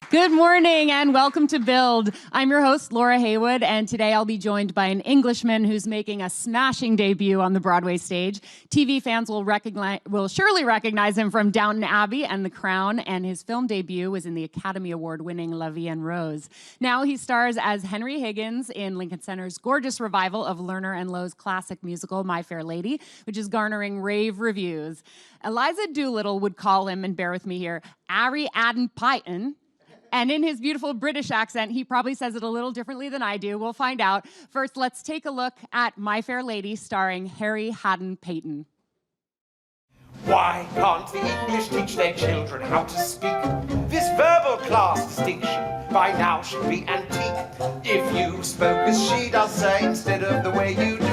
Good morning and welcome to Build. I'm your host, Laura Haywood, and today I'll be joined by an Englishman who's making a smashing debut on the Broadway stage. TV fans will surely recognize him from Downton Abbey and The Crown, and his film debut was in the Academy Award-winning La Vie en Rose. Now he stars as Henry Higgins in Lincoln Center's gorgeous revival of Lerner Loewe's classic musical, My Fair Lady, which is garnering rave reviews. Eliza Doolittle would call him, and bear with me here, Harry Hadden-Paton. And in his beautiful British accent, he probably says it a little differently than I do. We'll find out. First, let's take a look at My Fair Lady starring Harry Hadden-Paton. Why can't the English teach their children how to speak? This verbal class distinction by now should be antique. If you spoke as she does say instead of the way you do,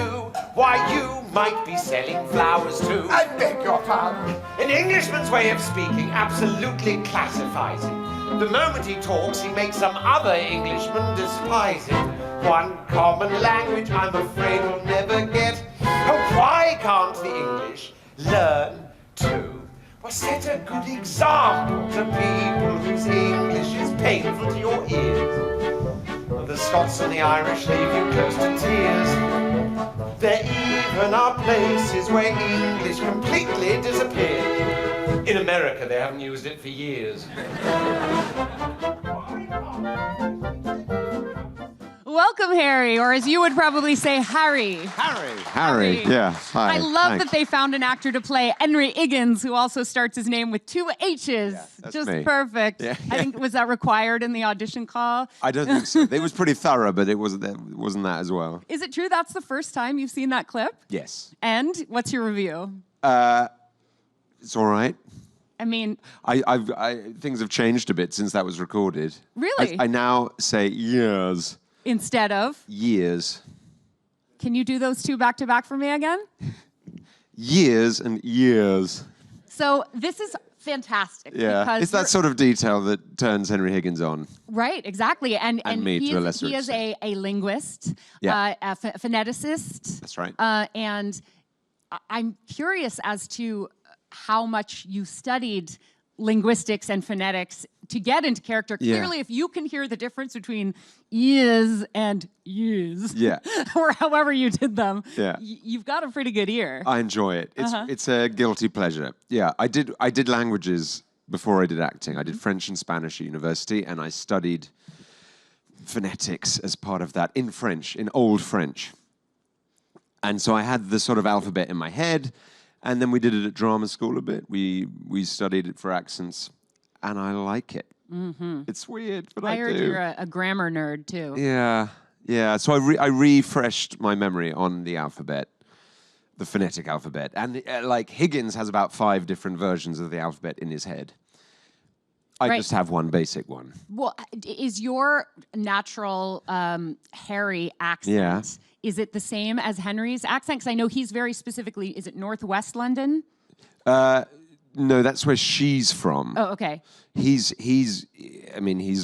why you might be selling flowers too. I beg your pardon. An Englishman's way of speaking absolutely classifies him. The moment he talks, he makes some other Englishman despise him. One common language I'm afraid we'll never get. Oh, why can't the English learn to set a good example to people whose English is painful to your ears? The Scots and the Irish leave you close to tears. There even are places where English completely disappears. In America, they haven't used it for years. Welcome, Harry, or as you would probably say, Harry. Harry, yeah. Hi. I love that they found an actor to play Henry Higgins, who also starts his name with 2 H's. Yeah, that's Just me. Perfect. Yeah. I think, was that required in the audition call? I don't think so. It was pretty thorough, but it wasn't that as well. Is it true that's the first time you've seen that clip? Yes. And what's your review? It's all right. I mean... things have changed a bit since that was recorded. Really? I now say years. Instead of? Years. Can you do those two back to back for me again? Years and years. So this is fantastic. Yeah, it's that sort of detail that turns Henry Higgins on. Right, exactly. And me he to a is, lesser he is a linguist, Yeah. a phoneticist. That's right. And I'm curious as to how much you studied linguistics and phonetics to get into character. Yeah. Clearly, if you can hear the difference between is and use, Yeah. or however you did them, Yeah. you've got a pretty good ear. I enjoy it. It's a guilty pleasure. Yeah, I did languages before I did acting. I did French and Spanish at university, and I studied phonetics as part of that in French, in Old French. And so I had the sort of alphabet in my head, and then we did it at drama school a bit. We studied it for accents, and I like it. Mm-hmm. It's weird, but I do. I heard you're a grammar nerd, too. Yeah. So I refreshed my memory on the alphabet, the phonetic alphabet. And like Higgins has about 5 different versions of the alphabet in his head. I just have one basic one. Well, is your natural Harry accent, is it the same as Henry's accent? Because I know he's very specifically, is it Northwest London? No, that's where she's from. Oh, okay. He's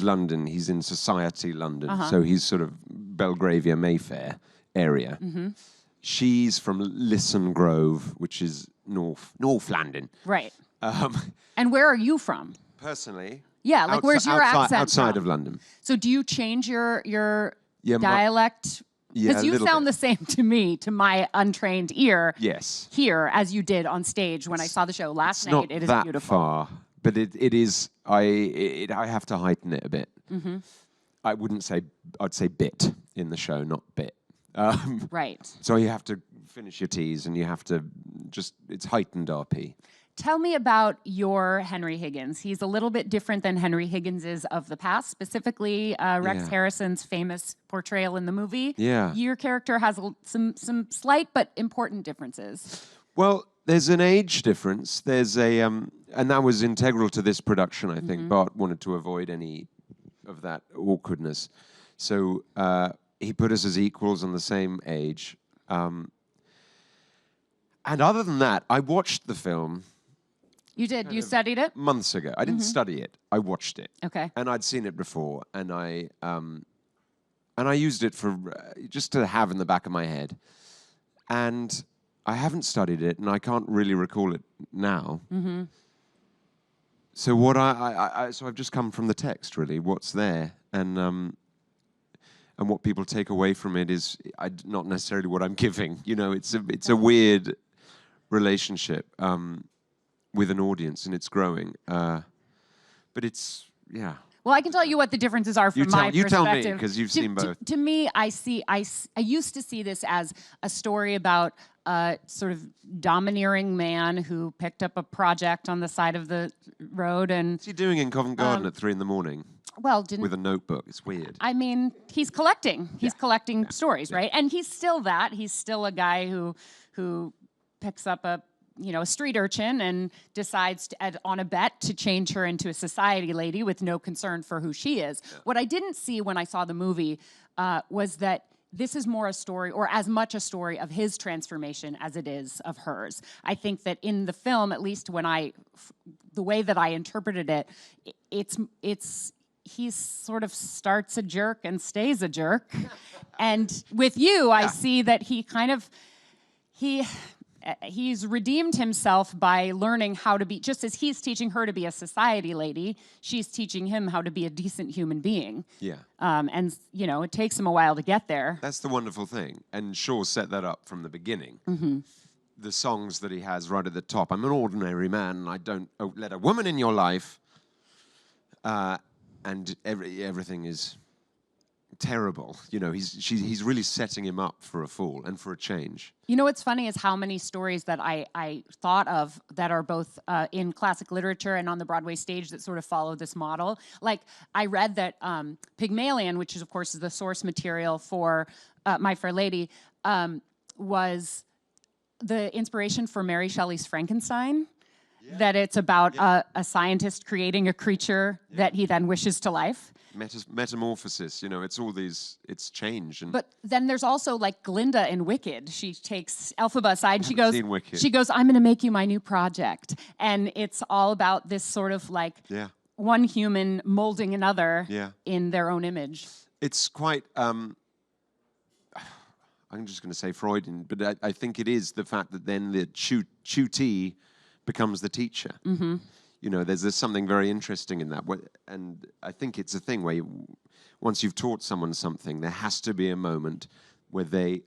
London. He's in Society London. So he's sort of Belgravia, Mayfair area. Mm-hmm. She's from Lisson Grove, which is North London. Right. And where are you from? Personally, yeah, like where's your accent outside from? of London. So do you change your dialect? Yeah, because you sound the same to me, to my untrained ear. Yes. Here, as you did on stage when I saw the show last night. It is not that beautiful. far, but it is. I have to heighten it a bit. Mm-hmm. I'd say bit in the show, not bit. Right. So you have to finish your T's, and you have to it's heightened RP. Tell me about your Henry Higgins. He's a little bit different than Henry Higgins is of the past, specifically Rex Harrison's famous portrayal in the movie. Yeah. Your character has some slight but important differences. Well, there's an age difference. There's and that was integral to this production, I think. Bart wanted to avoid any of that awkwardness. So he put us as equals on the same age. And other than that, I watched the film. You did? You studied it? Months ago. I didn't study it. I watched it. Okay. And I'd seen it before, and I used it for just to have in the back of my head. And I haven't studied it, and I can't really recall it now. Mm-hmm. So what so I've just come from the text, really. What's there, and what people take away from it is not necessarily what I'm giving. You know, it's a weird relationship with an audience, and it's growing. But it's Well, I can tell you what the differences are from my perspective. You tell me, because you've seen both. To me, I used to see this as a story about a sort of domineering man who picked up a project on the side of the road and... What's he doing in Covent Garden at 3 a.m? Well, with a notebook? It's weird. I mean, he's collecting. He's collecting stories, right? And he's still that. He's still a guy who picks up a street urchin and decides on a bet to change her into a society lady with no concern for who she is. Yeah. What I didn't see when I saw the movie was that this is more a story, or as much a story, of his transformation as it is of hers. I think that in the film, at least the way that I interpreted it, he sort of starts a jerk and stays a jerk. And with you, I see that he's redeemed himself by learning how to be, just as he's teaching her to be a society lady, she's teaching him how to be a decent human being. Yeah. And, it takes him a while to get there. That's the wonderful thing. And Shaw set that up from the beginning. Mm-hmm. The songs that he has right at the top. I'm an ordinary man, and I don't let a woman in your life. And everything is terrible. He's really setting him up for a fall and for a change. What's funny is how many stories that I thought of that are both in classic literature and on the Broadway stage that sort of follow this model. Like, I read that Pygmalion, which is, of course, is the source material for My Fair Lady, was the inspiration for Mary Shelley's Frankenstein. Yeah. That it's about a scientist creating a creature that he then wishes to life. Metamorphosis, it's all these, it's change. But then there's also like Glinda in Wicked. She takes Elphaba aside and she goes, I'm going to make you my new project. And it's all about this sort of like one human molding another in their own image. It's quite, I'm just going to say Freudian, but I think it is the fact that then the tutee becomes the teacher. Mm-hmm. There's something very interesting in that. And I think it's a thing where once you've taught someone something, there has to be a moment where they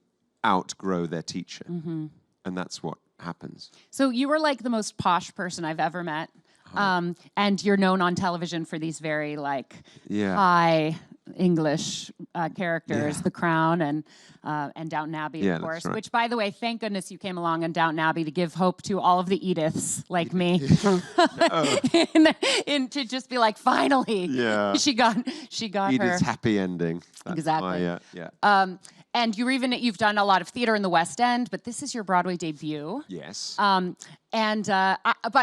outgrow their teacher. Mm-hmm. And that's what happens. So you were like the most posh person I've ever met. And you're known on television for these very high English characters, The Crown and Downton Abbey, of course. Right. Which, by the way, thank goodness you came along on Downton Abbey to give hope to all of the Ediths like me, to just be like, finally, she got Edith's happy ending. That's exactly. And you've done a lot of theater in the West End, but this is your Broadway debut. Yes. But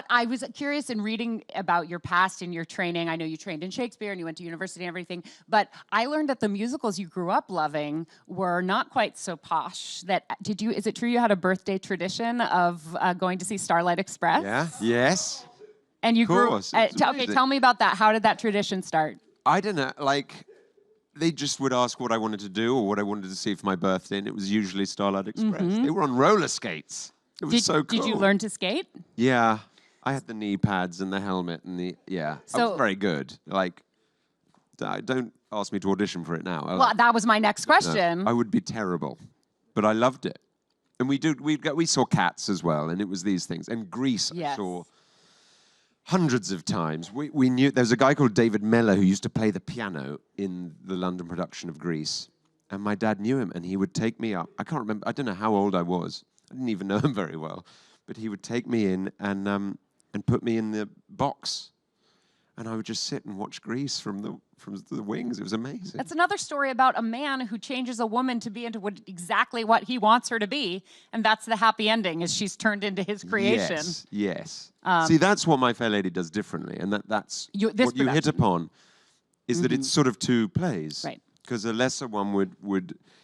I was curious in reading about your past and your training. I know you trained in Shakespeare and you went to university and everything, but I learned that the musicals you grew up loving were not quite so posh. Is it true you had a birthday tradition of going to see Starlight Express? Yeah. Yes. And you grew. Okay, tell me about that. How did that tradition start? I don't know. They just would ask what I wanted to do or what I wanted to see for my birthday, and it was usually Starlight Express. Mm-hmm. They were on roller skates. It was so cool. Did you learn to skate? Yeah. I had the knee pads and the helmet and I was very good. Don't ask me to audition for it now. Well, that was my next question. No, I would be terrible, but I loved it. And we saw Cats as well, and it was these things. And Grease, I saw hundreds of times. We knew there was a guy called David Mellor who used to play the piano in the London production of Grease. And my dad knew him, and he would take me up. I can't remember. I don't know how old I was. I didn't even know him very well. But he would take me in and put me in the box. And I would just sit and watch Grease from the wings. It was amazing. That's another story about a man who changes a woman to be into exactly what he wants her to be. And that's the happy ending, is she's turned into his creation. Yes. See, that's what My Fair Lady does differently. And that's what you hit upon, is that it's sort of two plays. Right. Because a lesser one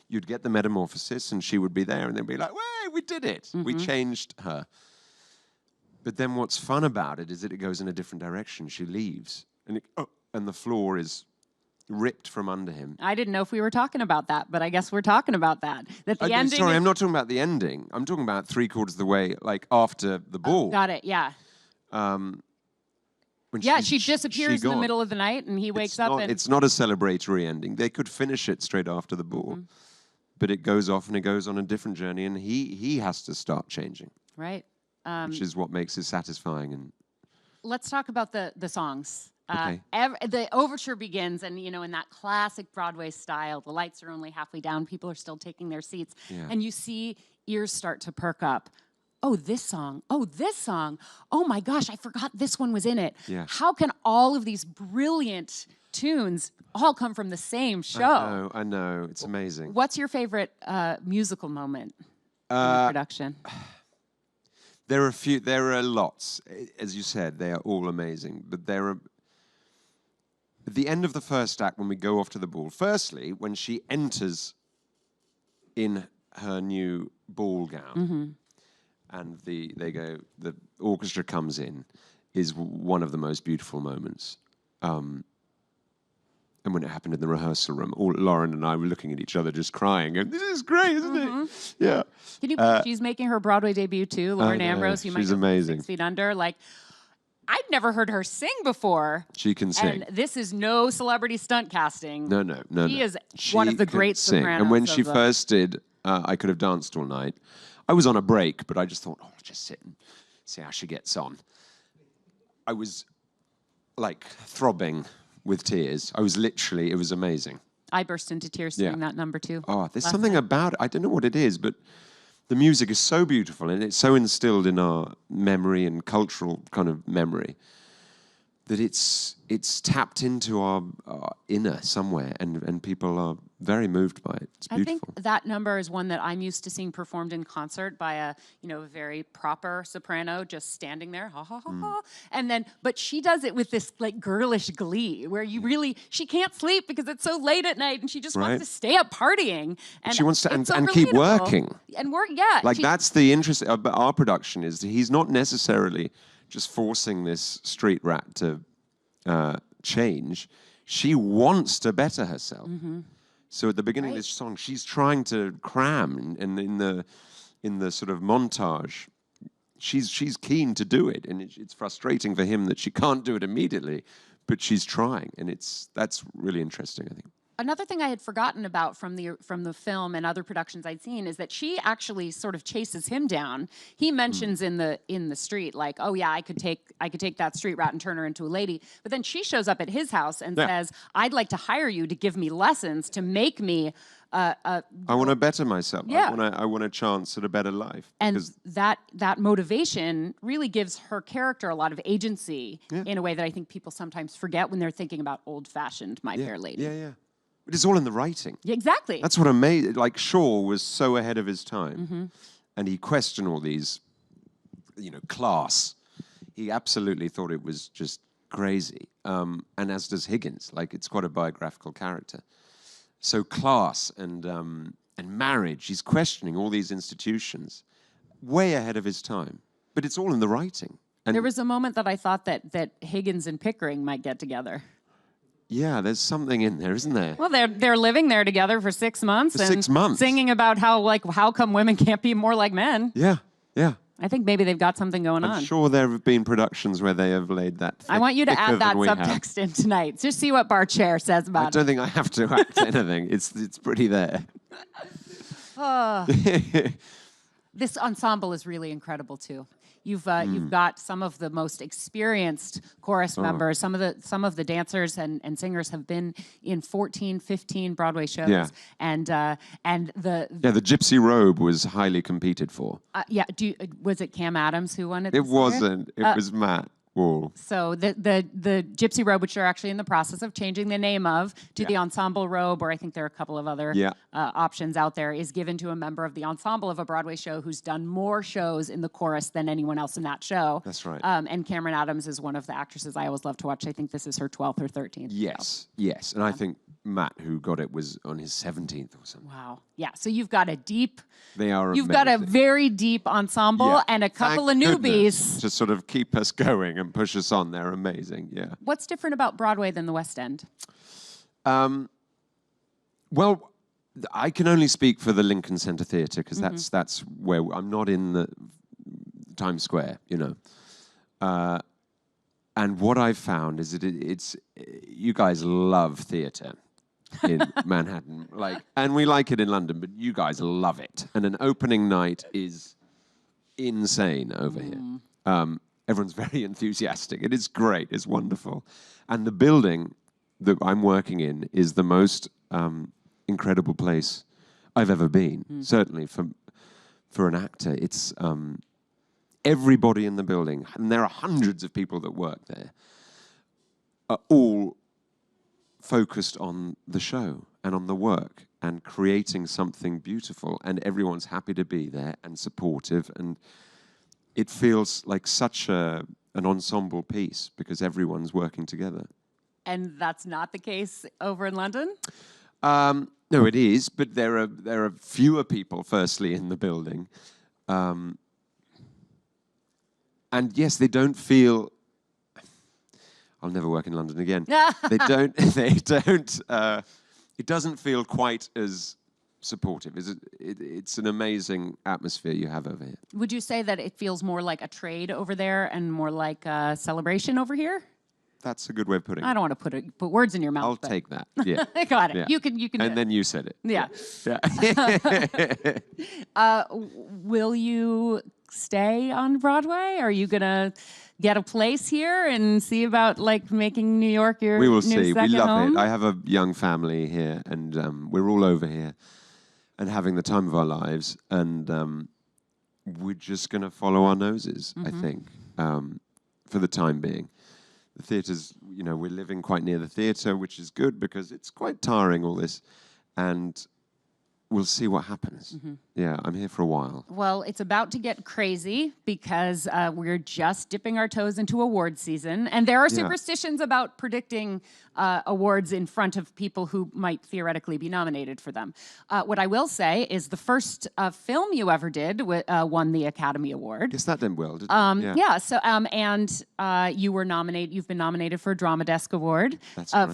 you'd get the metamorphosis and she would be there and they'd be like, "Way, we did it. We changed her." But then what's fun about it is that it goes in a different direction. She leaves and the floor is ripped from under him. I didn't know if we were talking about that, but I guess we're talking about that. Sorry, I'm not talking about the ending. I'm talking about 3/4 of the way, after the ball. Got it, yeah. When Yeah, she disappears in the gone. middle of the night, and he wakes up and... It's not a celebratory ending. They could finish it straight after the ball, but it goes off and it goes on a different journey, and he has to start changing. Right. Which is what makes it satisfying. And let's talk about the songs. Okay. The overture begins, and in that classic Broadway style, the lights are only halfway down, people are still taking their seats, and you see ears start to perk up. Oh, this song. Oh, this song. Oh my gosh, I forgot this one was in it. Yeah. How can all of these brilliant tunes all come from the same show? I know. It's amazing. What's your favorite musical moment in the production? There are lots. As you said, they are all amazing. But there are... At the end of the first act, when we go off to the ball, firstly, when she enters in her new ball gown, and the orchestra comes in, is one of the most beautiful moments. And when it happened in the rehearsal room, Lauren and I were looking at each other just crying, and this is great, isn't it? Yeah. Can you believe she's making her Broadway debut too? Lauren Ambrose, you might she's know from amazing. 6 Feet Under. Like, I'd never heard her sing before. She can sing. And this is no celebrity stunt casting. No. She is one of the great sopranos. And when she first did I Could Have Danced All Night, I was on a break, but I just thought, I'll just sit and see how she gets on. I was, like, throbbing with tears. I was literally, it was amazing. I burst into tears singing that number too. Oh, there's something about it. I don't know what it is, but the music is so beautiful, and it's so instilled in our memory and cultural kind of memory that it's tapped into our inner somewhere, and people are very moved by it. It's beautiful. I think that number is one that I'm used to seeing performed in concert by a very proper soprano just standing there, ha ha ha ha, and then but she does it with this like girlish glee where she can't sleep because it's so late at night, and she just wants to stay up partying, and she wants to and keep working and work. Yeah, like that's the interest of our production is that he's not necessarily just forcing this street rat to change. She wants to better herself. So at the beginning of this song, she's trying to cram, and in the sort of montage, she's keen to do it, and it's frustrating for him that she can't do it immediately, but she's trying, and that's really interesting, I think. Another thing I had forgotten about from the film and other productions I'd seen is that she actually sort of chases him down. He mentions in the street, like, oh yeah, I could take that street rat and turn her into a lady. But then she shows up at his house and says, I'd like to hire you to give me lessons to make me I want to better myself. Yeah. I want a chance at a better life. And that motivation really gives her character a lot of agency in a way that I think people sometimes forget when they're thinking about old-fashioned My Fair Lady. Yeah. But it's all in the writing. Yeah, exactly. That's what amazing. Like Shaw was so ahead of his time, and he questioned all these, class. He absolutely thought it was just crazy, and as does Higgins. Like it's quite a biographical character. So class and marriage. He's questioning all these institutions, way ahead of his time. But it's all in the writing. And there was a moment that I thought that Higgins and Pickering might get together. Yeah, there's something in there, isn't there? Well, they're living there together for 6 months. For 6 months. Singing about how come women can't be more like men. Yeah. I think maybe they've got something going on. I'm sure there have been productions where they have laid that I want you to add that subtext in tonight. Just see what Bartlett Sher says about it. I don't think I have to act anything. It's pretty there. This ensemble is really incredible too. You've got some of the most experienced chorus members. Some of the dancers and singers have been in 14, 15 Broadway shows. Yeah. And the Gypsy Robe was highly competed for. Was it Cam Adams who won it? It wasn't. It was Matt Wall. So the Gypsy Robe, which they're actually in the process of changing the name of to the Ensemble Robe, or I think there are a couple of other options out there, is given to a member of the ensemble of a Broadway show who's done more shows in the chorus than anyone else in that show. That's right. And Cameron Adams is one of the actresses I always love to watch. I think this is her 12th or 13th. Yes. And I think Matt, who got it, was on his 17th or something. Wow. Yeah. So you've got a deep. They are. You've got a very deep ensemble and a couple of newbies to sort of keep us going and push us on. They're amazing. Yeah. What's different about Broadway than the West End? Well, I can only speak for the Lincoln Center Theatre because that's where I'm not in the Times Square, and And what I've found is that it's you guys love theatre in Manhattan, and we like it in London, but you guys love it. And an opening night is insane over here. Everyone's very enthusiastic. It is great. It's wonderful. And the building that I'm working in is the most incredible place I've ever been. Certainly for an actor, it's everybody in the building, and there are hundreds of people that work there, are all focused on the show and on the work and creating something beautiful, and everyone's happy to be there and supportive, and it feels like such an ensemble piece because everyone's working together. And that's not the case over in London? No, it is, but there are fewer people, firstly, in the building. And yes, they don't feel... I'll never work in London again. They don't, it doesn't feel quite as supportive. It's an amazing atmosphere you have over here. Would you say that it feels more like a trade over there and more like a celebration over here? That's a good way of putting it. I don't want to put words in your mouth. I'll take that. Yeah. Got it. Yeah. You can. And then you said it. Yeah. Yeah. Will you stay on Broadway? Are you gonna get a place here and see about making New York your We will new see. We second love home? it. I have a young family here, and we're all over here and having the time of our lives. And we're just going to follow our noses, I think, for the time being. The theatre's, we're living quite near the theatre, which is good because it's quite tiring, all this. And we'll see what happens. Yeah, I'm here for a while. Well, it's about to get crazy because we're just dipping our toes into award season. And there are superstitions about predicting awards in front of people who might theoretically be nominated for them. What I will say is the first film you ever did won the Academy Award. Yes, that did well, didn't it? Yeah. So, you were nominated. You've been nominated for a Drama Desk Award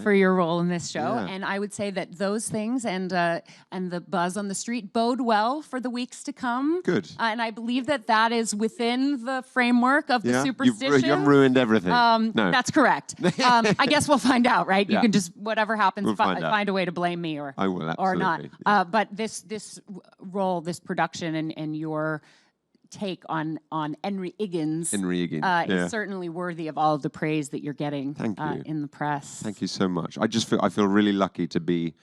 for your role in this show. Yeah. And I would say that those things and the buzz on the street bode well for the weeks to come. Good. And I believe that is within the framework of the superstition. You haven't ruined everything. No. That's correct. I guess we'll find out, right? Yeah. You can just, whatever happens, We'll find a way to blame me or I will, or not. absolutely, yeah. But this role, this production, and your take on Henry Higgins, is certainly worthy of all of the praise that you're getting in the press. Thank you so much. I feel really lucky to be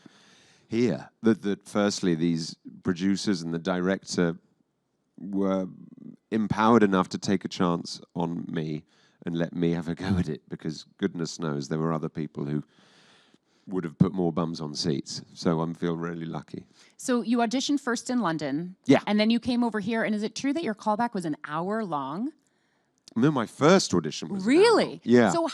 here. That firstly, these producers and the director were empowered enough to take a chance on me and let me have a go at it, because goodness knows there were other people who would have put more bums on seats. So I feel really lucky. So you auditioned first in London. Yeah. And then you came over here. And is it true that your callback was an hour long? No, my first audition was Really? Yeah. So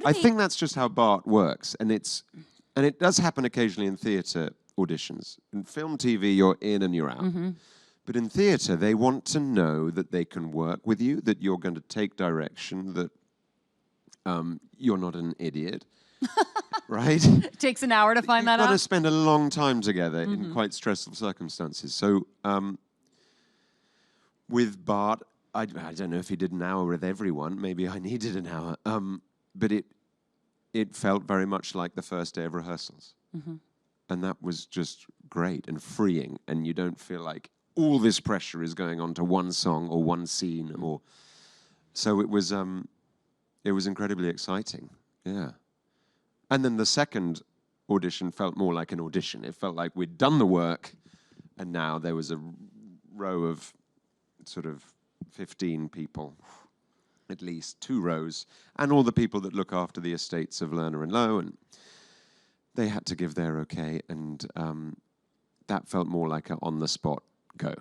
I think that's just how Bart works, and it does happen occasionally in theatre auditions. In film, TV, you're in and you're out. But in theatre, they want to know that they can work with you, that you're going to take direction, that you're not an idiot, right? It takes an hour to find that out. You've got to spend a long time together in quite stressful circumstances. So with Bart, I don't know if he did an hour with everyone. Maybe I needed an hour. But it felt very much like the first day of rehearsals. And that was just great and freeing. And you don't feel like all this pressure is going on to one song or one scene. So it was incredibly exciting. Yeah. And then the second audition felt more like an audition. It felt like we'd done the work, and now there was a row of sort of 15 people, at least 2 rows, and all the people that look after the estates of Lerner and Loewe, and they had to give their okay, and that felt more like an on-the-spot go.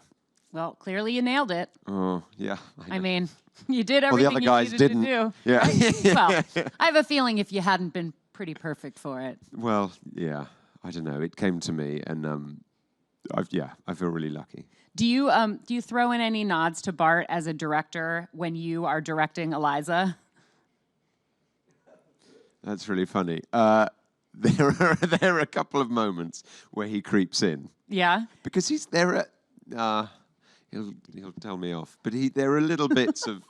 Well, clearly you nailed it. Oh, yeah. I mean, you did everything the other guys you didn't. To do. Yeah. Right? Well, I have a feeling if you hadn't been pretty perfect for it. Well, yeah. I don't know. It came to me, and I feel really lucky. Do you throw in any nods to Bart as a director when you are directing Eliza? That's really funny. There are a couple of moments where he creeps in. Yeah. Because he's there. He'll tell me off. But there are little bits of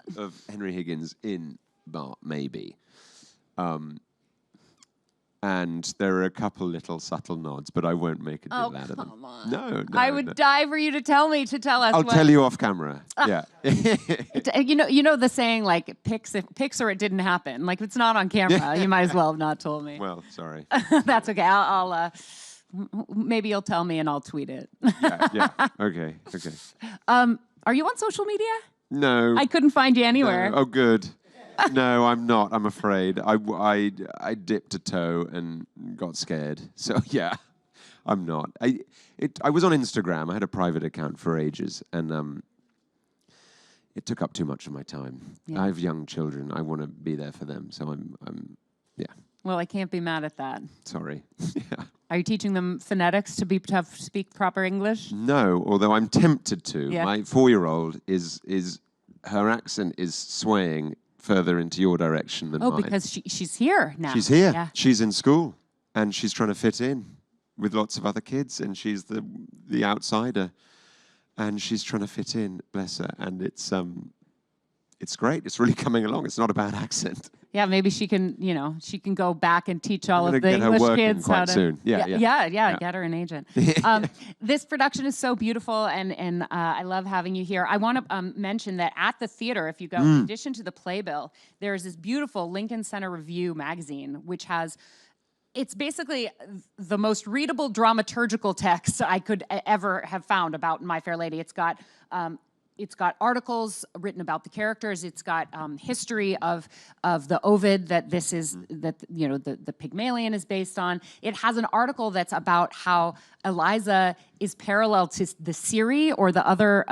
Henry Higgins in Bart, maybe. And there are a couple little subtle nods, but I won't make a deal out of them. Come on. No, I would die for you to tell us. I'll tell you off camera. Yeah. You know the saying, like, pics or it didn't happen. Like, if it's not on camera, you might as well have not told me. Well, sorry. That's okay. I'll maybe you'll tell me and I'll tweet it. Yeah. Okay. Are you on social media? No. I couldn't find you anywhere. No. Oh, good. No, I'm not. I'm afraid. I dipped a toe and got scared. So yeah, I'm not. I was on Instagram. I had a private account for ages, and it took up too much of my time. Yeah. I have young children. I want to be there for them. So I'm yeah. Well, I can't be mad at that. Sorry. Yeah. Are you teaching them phonetics to speak proper English? No, although I'm tempted to. Yeah. My 4-year-old is her accent is swaying further into your direction than mine. Oh, because she's here now. She's here. Yeah. She's in school, and she's trying to fit in with lots of other kids, and she's the outsider, and she's trying to fit in. Bless her, and it's great. It's really coming along. It's not a bad accent. Yeah, maybe she can go back and teach all of the get her English working kids quite how to. soon. Yeah. Get her an agent. This production is so beautiful, and I love having you here. I want to mention that at the theater, if you go, in addition to the playbill, there's this beautiful Lincoln Center Review magazine, which has. It's basically the most readable dramaturgical text I could ever have found about My Fair Lady. It's got articles written about the characters. It's got history of the Ovid that the Pygmalion is based on. It has an article that's about how Eliza is parallel to the Siri or the other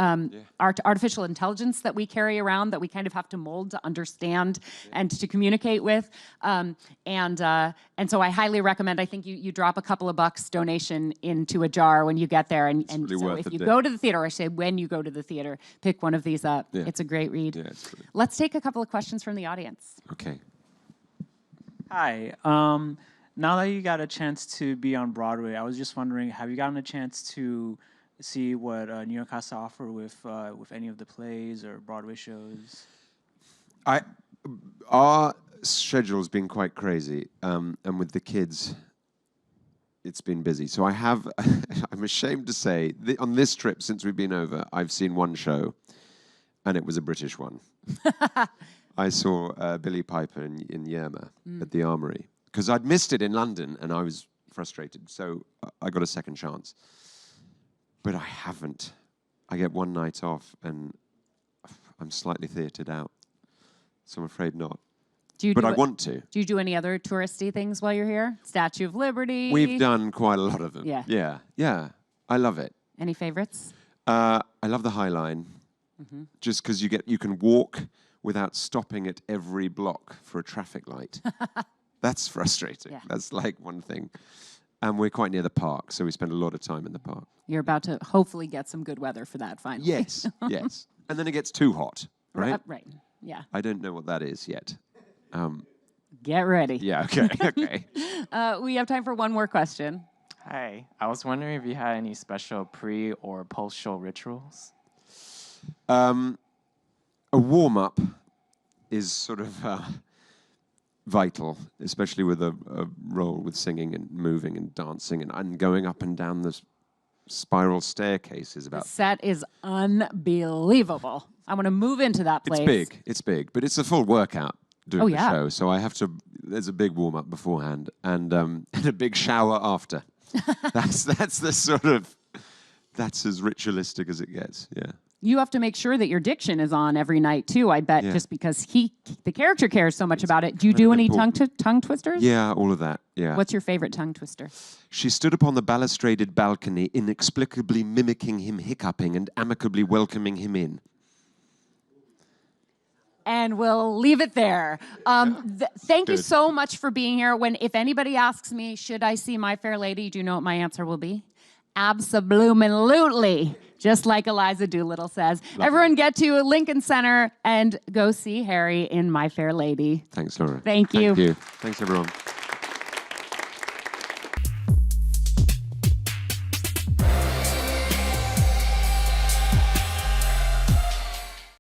artificial intelligence that we carry around that we kind of have to mold to understand and to communicate with. And so I highly recommend. I think you drop a couple of bucks donation into a jar when you get there. And really so worth if it, you yeah. go to the theater, I say when you go to the theater, pick one of these up. Yeah. It's a great read. Yeah, it's brilliant. Let's take a couple of questions from the audience. Okay. Hi. Now that you got a chance to be on Broadway, I was just wondering, have you gotten a chance to see what New York has to offer with any of the plays or Broadway shows? Our schedule's been quite crazy, and with the kids, it's been busy. So I have, I'm ashamed to say, on this trip since we've been over, I've seen one show, and it was a British one. I saw Billy Piper in Yerma at the Armory, because I'd missed it in London, and I was frustrated. So I got a second chance. But I haven't. I get one night off, and I'm slightly theatred out. So I'm afraid not. But I want to. Do you do any other touristy things while you're here? Statue of Liberty? We've done quite a lot of them. Yeah. Yeah. I love it. Any favorites? I love the High Line, just because you can walk without stopping at every block for a traffic light. That's frustrating. Yeah. That's like one thing. And we're quite near the park, so we spend a lot of time in the park. You're about to hopefully get some good weather for that finally. Yes. And then it gets too hot, right? Right, yeah. I don't know what that is yet. Get ready. Yeah, okay. We have time for one more question. Hi. I was wondering if you had any special pre- or post-show rituals? A warm-up is sort of vital, especially with a role with singing and moving and dancing and going up and down the spiral staircase is about... The set is unbelievable. I want to move into that place. It's big, but it's a full workout doing the yeah. show, so I have to... There's a big warm-up beforehand and a big shower after. That's the sort of... That's as ritualistic as it gets, yeah. You have to make sure that your diction is on every night too, I bet, just because the character cares so much about it. Do you do any tongue twisters? Yeah, all of that, yeah. What's your favorite tongue twister? She stood upon the balustraded balcony, inexplicably mimicking him hiccuping and amicably welcoming him in. And we'll leave it there. Thank you so much for being here. If anybody asks me, should I see My Fair Lady, do you know what my answer will be? Abso-bloomin'-lutely. Just like Eliza Doolittle says. Lovely. Everyone get to Lincoln Center and go see Harry in My Fair Lady. Thanks, Laura. Thank you. Thank you. Thanks, everyone.